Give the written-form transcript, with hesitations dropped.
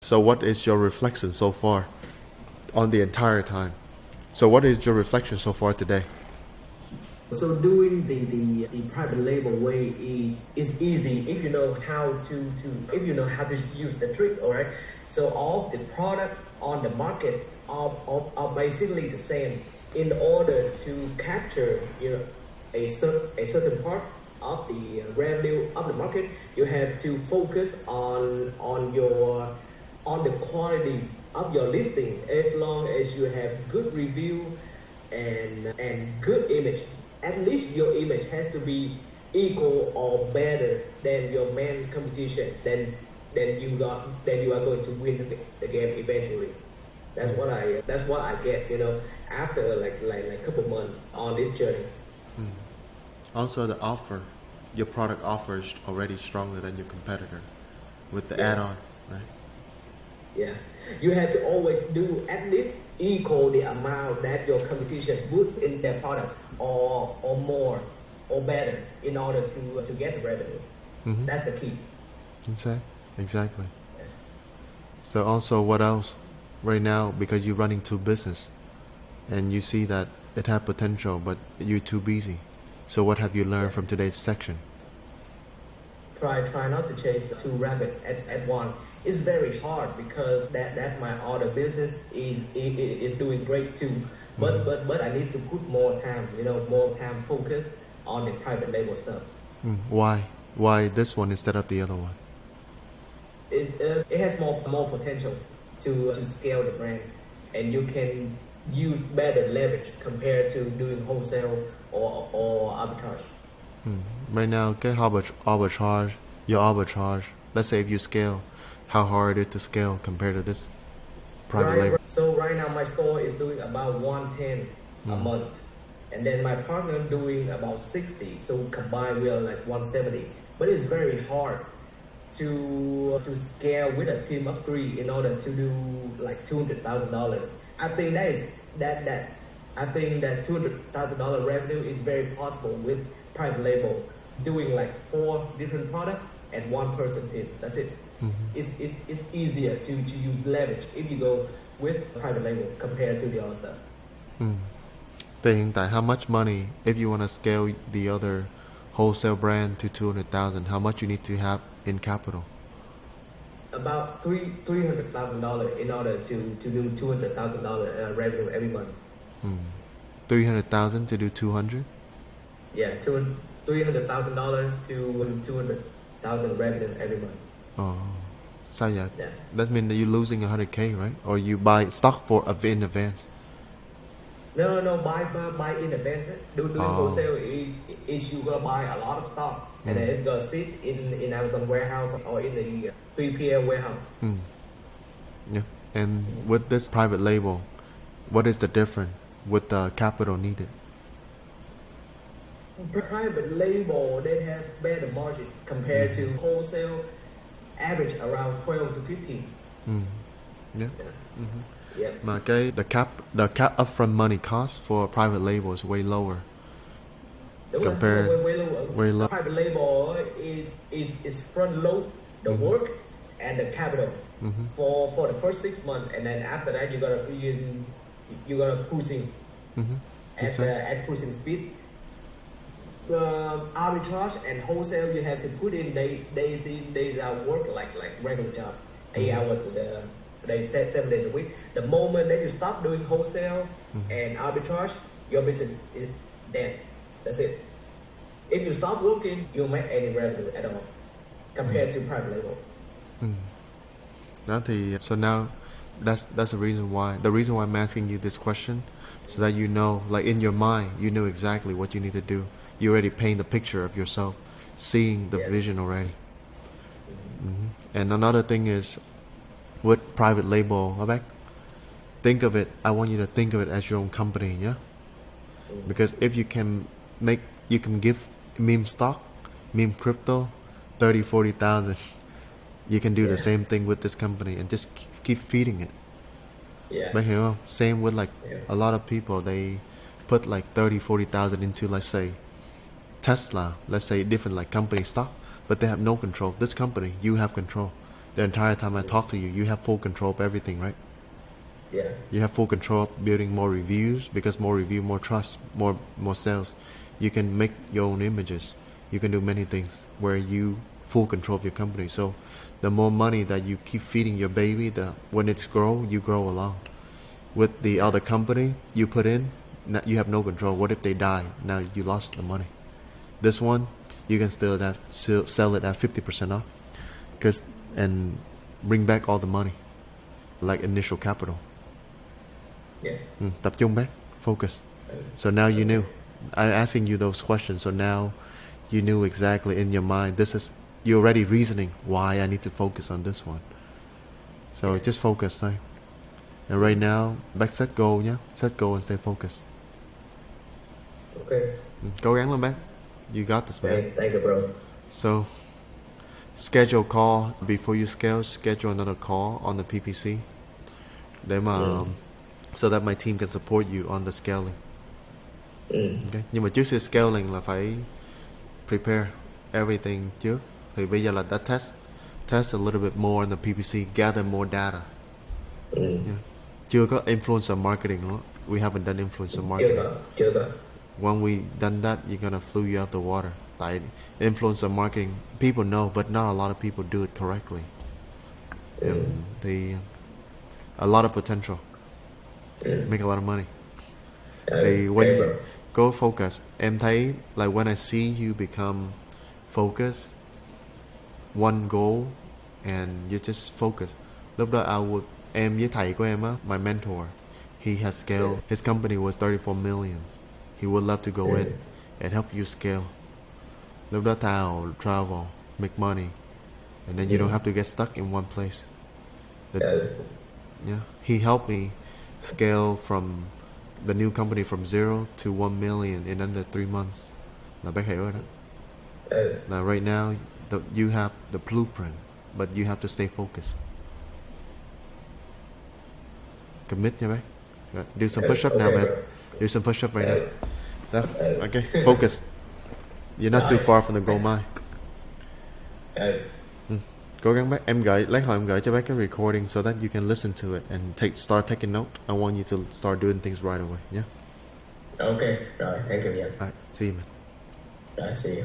So what is your reflection so far on the entire time? So what is your reflection so far today? So doing the private label way is easy if you know how if you know how to use the trick, all right? So all the product on the market are basically the same. In order to capture a certain part of the revenue of the market, you have to focus on the quality of your listing. As long as you have good review and good image, at least your image has to be equal or better than your main competition, then you are going to win the game eventually. That's what I get, after like couple months on this journey. Also, the offer, your product offer is already stronger than your competitor with the Yeah. add-on, right? Yeah, you have to always do at least equal the amount that your competition put in their product, or more, or better, in order to get the revenue. That's the key. Exactly. So also, what else? Right now, because you're running two business, and you see that it had potential, but you're too busy. So what have you learned from today's section? Try not to chase two rabbit at one. It's very hard because that my other business is doing great too. But I need to put more time, more time focus on the private label stuff. Why? Why this one instead of the other one? It has more potential to scale the brand, and you can use better leverage compared to doing wholesale or arbitrage. Right now, cái arbitrage, your arbitrage. Let's say if you scale, how hard it is to scale compared to this private label. So right now my store is doing about 110 a month, and then my partner doing about 60. So combined we are like 170. But it's very hard to scale with a team of 3 in order to do like $200,000. I think that I think that $200,000 revenue is very possible with private label, doing like 4 different products and 1 person team. That's it. It's easier to use leverage if you go with private label compared to the other stuff. Think that how much money, if you want to scale the other wholesale brand to 200,000, how much you need to have in capital? About $300,000 in order to do $200,000 revenue every month. 300,000 to do 200. Yeah, $300,000 to 200,000 revenue every month. Oh, sao vậy? Yeah. That means that you're losing 100K, right? Or you buy stock in advance. No, buy in advance. Doing wholesale is you gonna buy a lot of stock, and then it's gonna sit in Amazon warehouse or in the 3PL warehouse. Yeah. And with this private label, what is the difference with the capital needed? Private label, they have better margin compared to wholesale, average around 12 to 15. Yeah. Yeah. Mà the cap upfront money cost for private label is way lower. Đúng Compare- rồi, way lower. way low. Private label is front load the work and the capital for the first 6 months, and then after that you're gonna cruising at cruising speed. Arbitrage and wholesale, you have to put in days out work like regular job, 8 hours a day, 7 days a week. The moment that you stop doing wholesale and arbitrage, your business is dead. That's it. If you stop working, you don't make any revenue at all compared to private label. Đó thì, so now that's the reason why I'm asking you this question, so that you know, like in your mind, you know exactly what you need to do. You already paint the picture of yourself, seeing the vision already. And another thing is, with private label, think of it. I want you to think of it as your own company, yeah. Because if you can give meme stock, meme crypto, 30-40,000. You can do the same thing with this company and just keep feeding it. Yeah. But same with like a lot of people, they put like 30-40,000 into, let's say, Tesla, let's say different like company stock, but they have no control. This company, you have control. the entire time I talk to you, you have full control of everything, right? Yeah. You have full control of building more reviews, because more review, more trust, more sales. You can make your own images. You can do many things where you full control of your company. So the more money that you keep feeding your baby, when it's grow, you grow along. With the other company you put in, you have no control. What if they die? Now you lost the money. This one, you can still sell it at 50% off, and bring back all the money, like initial capital. Yeah. Tập trung back, focus. So now you knew. I'm asking you those questions, so now you knew exactly in your mind. You're already reasoning why I need to focus on this one. So just focus, right? And right now, set goal nhé. Set goal and stay focused. Okay. Cố gắng lên bác. You got this, man. Thank you, bro. So, schedule call before you schedule another call on the PPC. Để mà so that my team can support you on the scaling. Okay. Nhưng mà trước khi scaling là phải prepare everything trước. Thì bây giờ là đã test a little bit more on the PPC, gather more data. Yeah. Chưa có influencer marketing nữa. We haven't done influencer marketing. Chưa có. When we done that, you're gonna flew you out the water. Tại influencer marketing, people know, but not a lot of people do it correctly. A lot of potential. Make a lot of money. Thì when you go focus, em thấy like when I see you become focused, one goal, and you just focus. Lúc đó em với thầy của em á, my mentor, he has scaled. His company was 34 millions. He would love to go in and help you scale. Lúc đó tao travel, make money, and then you don't have to get stuck in one place. He helped me scale from the new company from 0 to 1 million in under 3 months. Là bác hiểu rồi đó. Now right now, you have the blueprint, but you have to stay focused. Commit nha bác. Do some push-up now, man. Do some push-up right now. So, okay, focus. You're not too far from the goal mine. Cố gắng bác. Lát hồi em gửi cho bác cái recording so that you can listen to it and start taking note. I want you to start doing things right away. Yeah. Okay. Rồi, thank you, man. Alright, see you, man. Rồi, see you.